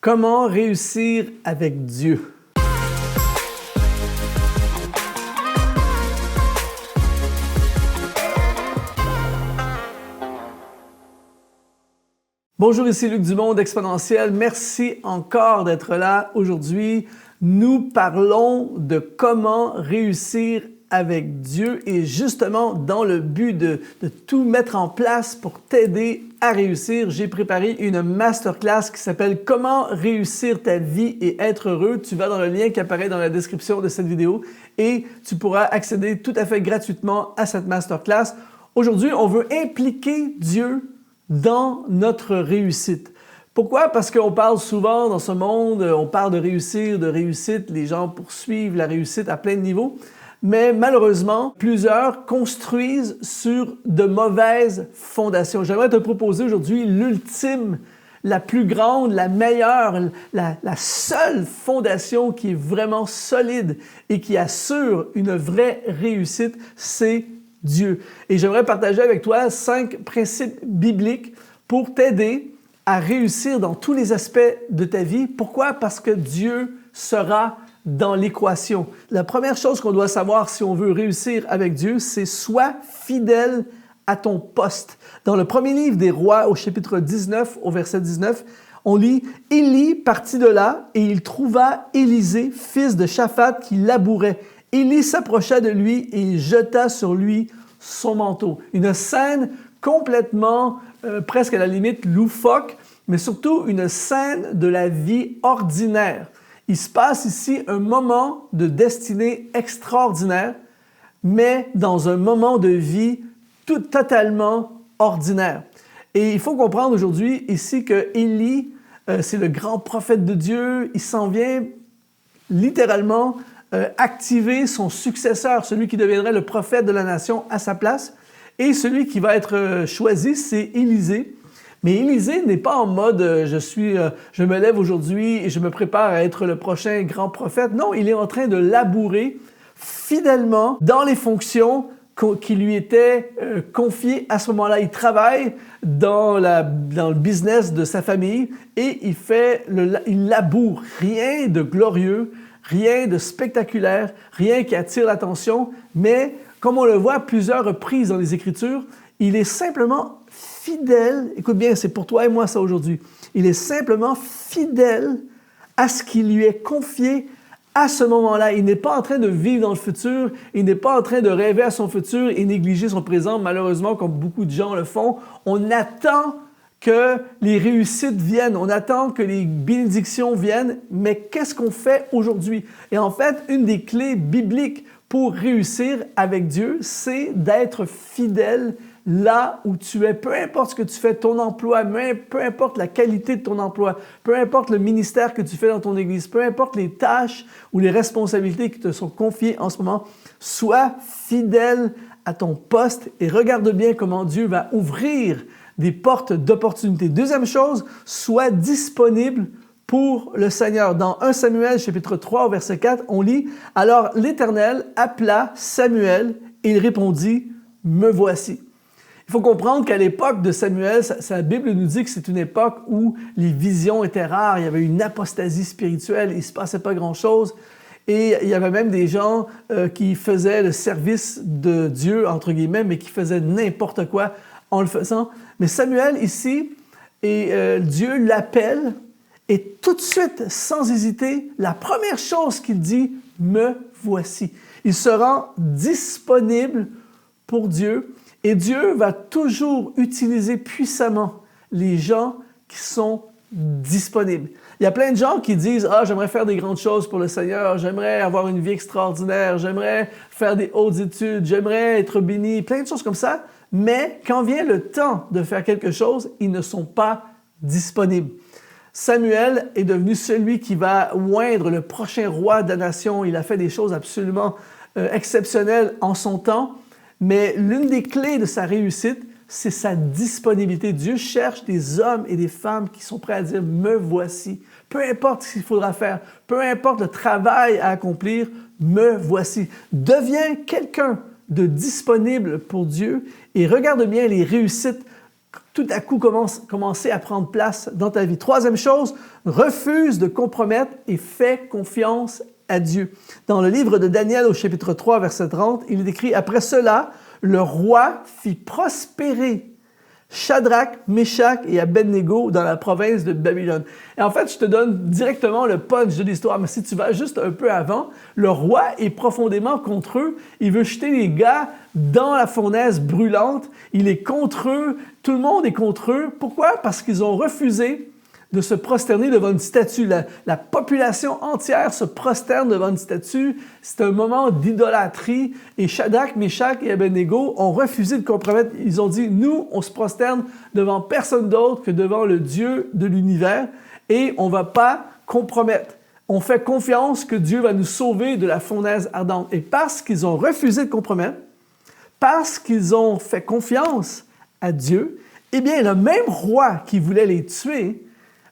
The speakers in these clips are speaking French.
Comment réussir avec Dieu? Bonjour, ici Luc Dumont d'Exponentiel. Merci encore d'être là aujourd'hui. Nous parlons de comment réussir avec Dieu et justement dans le but de tout mettre en place pour t'aider à réussir, j'ai préparé une masterclass qui s'appelle « Comment réussir ta vie et être heureux ». Tu vas dans le lien qui apparaît dans la description de cette vidéo et tu pourras accéder tout à fait gratuitement à cette masterclass. Aujourd'hui, on veut impliquer Dieu dans notre réussite. Pourquoi? Parce qu'on parle souvent dans ce monde, on parle de réussir, de réussite, les gens poursuivent la réussite à plein de niveaux, mais malheureusement, plusieurs construisent sur de mauvaises fondations. J'aimerais te proposer aujourd'hui l'ultime, la plus grande, la meilleure, la seule fondation qui est vraiment solide et qui assure une vraie réussite, c'est Dieu. Et j'aimerais partager avec toi 5 principes bibliques pour t'aider à réussir dans tous les aspects de ta vie. Pourquoi? Parce que Dieu sera dans l'équation. La première chose qu'on doit savoir si on veut réussir avec Dieu, c'est sois fidèle à ton poste. Dans le premier livre des Rois, au chapitre 19, au verset 19, on lit « Élie partit de là et il trouva Élisée, fils de Shaphat, qui labourait. Élie s'approcha de lui et il jeta sur lui son manteau. » Une scène complètement, presque à la limite loufoque, mais surtout une scène de la vie ordinaire. Il se passe ici un moment de destinée extraordinaire, mais dans un moment de vie totalement ordinaire. Et il faut comprendre aujourd'hui ici que Élie, c'est le grand prophète de Dieu, il s'en vient littéralement activer son successeur, celui qui deviendrait le prophète de la nation à sa place. Et celui qui va être choisi, c'est Élisée. Mais Élisée n'est pas en mode je me lève aujourd'hui et je me prépare à être le prochain grand prophète. Non, il est en train de labourer fidèlement dans les fonctions qui lui étaient confiées à ce moment-là. Il travaille dans le business de sa famille et il laboure. Rien de glorieux, rien de spectaculaire, rien qui attire l'attention, mais comme on le voit à plusieurs reprises dans les Écritures, il est simplement fidèle, écoute bien, c'est pour toi et moi ça aujourd'hui, il est simplement fidèle à ce qui lui est confié à ce moment-là. Il n'est pas en train de vivre dans le futur, il n'est pas en train de rêver à son futur et négliger son présent, malheureusement, comme beaucoup de gens le font. On attend que les réussites viennent, on attend que les bénédictions viennent, mais qu'est-ce qu'on fait aujourd'hui? Et en fait, une des clés bibliques pour réussir avec Dieu, c'est d'être fidèle là où tu es, peu importe ce que tu fais, ton emploi, peu importe la qualité de ton emploi, peu importe le ministère que tu fais dans ton église, peu importe les tâches ou les responsabilités qui te sont confiées en ce moment, sois fidèle à ton poste et regarde bien comment Dieu va ouvrir des portes d'opportunité. Deuxième chose, sois disponible pour le Seigneur. Dans 1 Samuel, chapitre 3, au verset 4, on lit « Alors l'Éternel appela Samuel et il répondit « Me voici ». Il faut comprendre qu'à l'époque de Samuel, sa Bible nous dit que c'est une époque où les visions étaient rares, il y avait une apostasie spirituelle, il ne se passait pas grand-chose. Et il y avait même des gens qui faisaient le service de Dieu, entre guillemets, mais qui faisaient n'importe quoi en le faisant. Mais Samuel, ici, Dieu l'appelle et tout de suite, sans hésiter, la première chose qu'il dit, « Me voici ». Il se rend disponible pour Dieu. Et Dieu va toujours utiliser puissamment les gens qui sont disponibles. Il y a plein de gens qui disent « Ah, j'aimerais faire des grandes choses pour le Seigneur, j'aimerais avoir une vie extraordinaire, j'aimerais faire des hautes études, j'aimerais être béni », plein de choses comme ça. Mais quand vient le temps de faire quelque chose, ils ne sont pas disponibles. Samuel est devenu celui qui va oindre le prochain roi de la nation. Il a fait des choses absolument exceptionnelles en son temps. Mais l'une des clés de sa réussite, c'est sa disponibilité. Dieu cherche des hommes et des femmes qui sont prêts à dire « Me voici ». Peu importe ce qu'il faudra faire, peu importe le travail à accomplir, me voici. Deviens quelqu'un de disponible pour Dieu et regarde bien les réussites tout à coup commencer à prendre place dans ta vie. Troisième chose, refuse de compromettre et fais confiance à Dieu. Dans le livre de Daniel au chapitre 3, verset 30, il est écrit « Après cela, le roi fit prospérer Shadrach, Meshach et Abednego dans la province de Babylone. » Et en fait, je te donne directement le punch de l'histoire, mais si tu vas juste un peu avant, le roi est profondément contre eux. Il veut jeter les gars dans la fournaise brûlante. Il est contre eux. Tout le monde est contre eux. Pourquoi? Parce qu'ils ont refusé de se prosterner devant une statue. La population entière se prosterne devant une statue. C'est un moment d'idolâtrie. Et Shadrach, Meshach et Abednego ont refusé de compromettre. Ils ont dit, nous, on se prosterne devant personne d'autre que devant le Dieu de l'univers et on ne va pas compromettre. On fait confiance que Dieu va nous sauver de la fournaise ardente. Et parce qu'ils ont refusé de compromettre, parce qu'ils ont fait confiance à Dieu, eh bien, le même roi qui voulait les tuer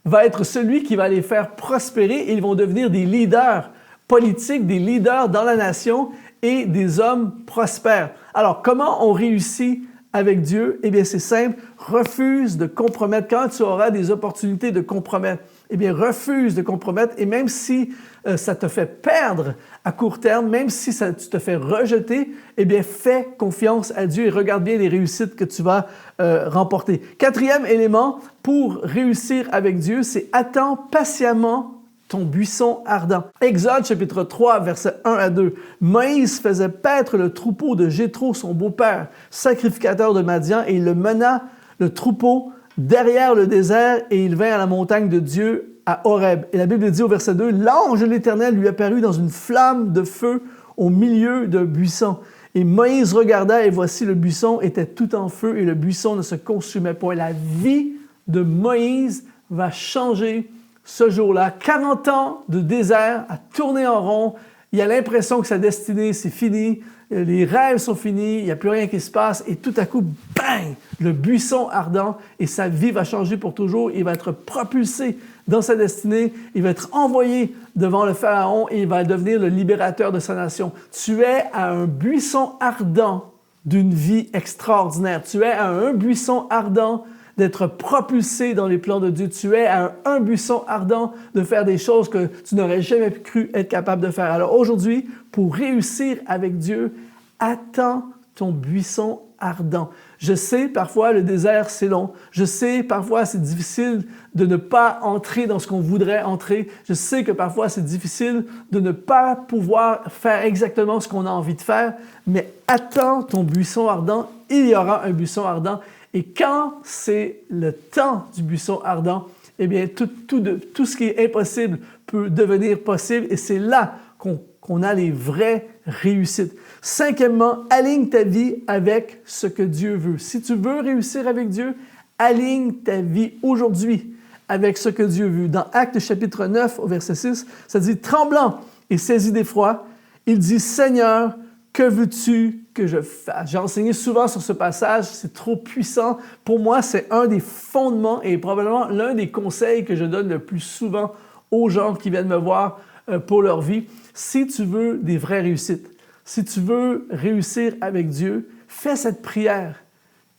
va être celui qui va les faire prospérer et ils vont devenir des leaders politiques, des leaders dans la nation et des hommes prospères. Alors, comment on réussit avec Dieu? Eh bien, c'est simple, refuse de compromettre. Quand tu auras des opportunités de compromettre, eh bien, refuse de compromettre et même si ça te fait perdre à court terme, même si tu te fais rejeter, eh bien, fais confiance à Dieu et regarde bien les réussites que tu vas remporter. Quatrième élément pour réussir avec Dieu, c'est attends patiemment ton buisson ardent. Exode chapitre 3, versets 1 à 2. Moïse faisait paître le troupeau de Jéthro, son beau-père, sacrificateur de Madian, et il le mena, le troupeau, derrière le désert, et il vint à la montagne de Dieu, à Horeb. Et la Bible dit au verset 2, « L'ange de l'Éternel lui apparut dans une flamme de feu au milieu d'un buisson. Et Moïse regarda, et voici le buisson était tout en feu, et le buisson ne se consumait point. » La vie de Moïse va changer ce jour-là. 40 ans de désert à tourner en rond. Il a l'impression que sa destinée, c'est fini. Les rêves sont finis. Il n'y a plus rien qui se passe. Et tout à coup, bang! Le buisson ardent et sa vie va changer pour toujours. Il va être propulsé dans sa destinée. Il va être envoyé devant le Pharaon et il va devenir le libérateur de sa nation. Tu es à un buisson ardent d'une vie extraordinaire. Tu es à un buisson ardent d'être propulsé dans les plans de Dieu. Tu es à un buisson ardent de faire des choses que tu n'aurais jamais cru être capable de faire. Alors aujourd'hui, pour réussir avec Dieu, attends ton buisson ardent. Je sais, parfois, le désert, c'est long. Je sais, parfois, c'est difficile de ne pas entrer dans ce qu'on voudrait entrer. Je sais que parfois, c'est difficile de ne pas pouvoir faire exactement ce qu'on a envie de faire. Mais attends ton buisson ardent. Il y aura un buisson ardent. Et quand c'est le temps du buisson ardent, eh bien, tout ce qui est impossible peut devenir possible et c'est là qu'on a les vraies réussites. Cinquièmement, aligne ta vie avec ce que Dieu veut. Si tu veux réussir avec Dieu, aligne ta vie aujourd'hui avec ce que Dieu veut. Dans Actes chapitre 9, au verset 6, ça dit « Tremblant et saisi d'effroi, il dit « Seigneur, que veux-tu que je fasse? » J'ai enseigné souvent sur ce passage, c'est trop puissant. Pour moi, c'est un des fondements et probablement l'un des conseils que je donne le plus souvent aux gens qui viennent me voir pour leur vie. Si tu veux des vraies réussites, si tu veux réussir avec Dieu, fais cette prière.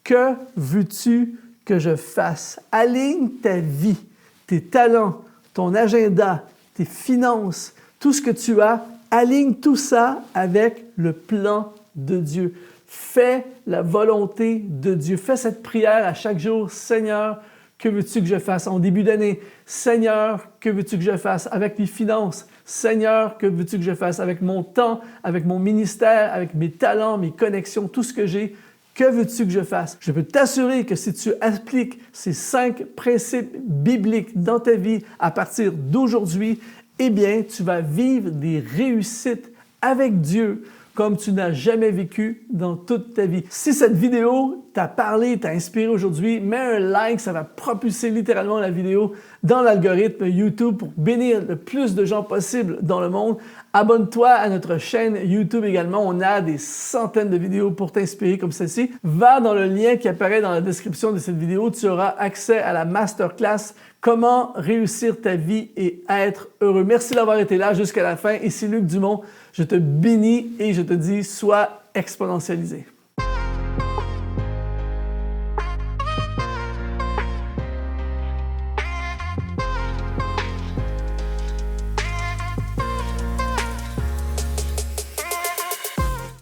Que veux-tu que je fasse? Aligne ta vie, tes talents, ton agenda, tes finances, tout ce que tu as, aligne tout ça avec le plan de Dieu. Fais la volonté de Dieu. Fais cette prière à chaque jour. Seigneur, que veux-tu que je fasse en début d'année? Seigneur, que veux-tu que je fasse avec les finances? Seigneur, que veux-tu que je fasse avec mon temps, avec mon ministère, avec mes talents, mes connexions, tout ce que j'ai? Que veux-tu que je fasse? Je peux t'assurer que si tu appliques ces 5 principes bibliques dans ta vie à partir d'aujourd'hui, eh bien, tu vas vivre des réussites avec Dieu comme tu n'as jamais vécu dans toute ta vie. Si cette vidéo t'a parlé, t'a inspiré aujourd'hui, mets un like, ça va propulser littéralement la vidéo dans l'algorithme YouTube pour bénir le plus de gens possible dans le monde. Abonne-toi à notre chaîne YouTube également, on a des centaines de vidéos pour t'inspirer comme celle-ci. Va dans le lien qui apparaît dans la description de cette vidéo, tu auras accès à la masterclass « Comment réussir ta vie et être heureux ». Merci d'avoir été là jusqu'à la fin. Ici Luc Dumont, je te bénis et je te dis « Sois exponentialisé ».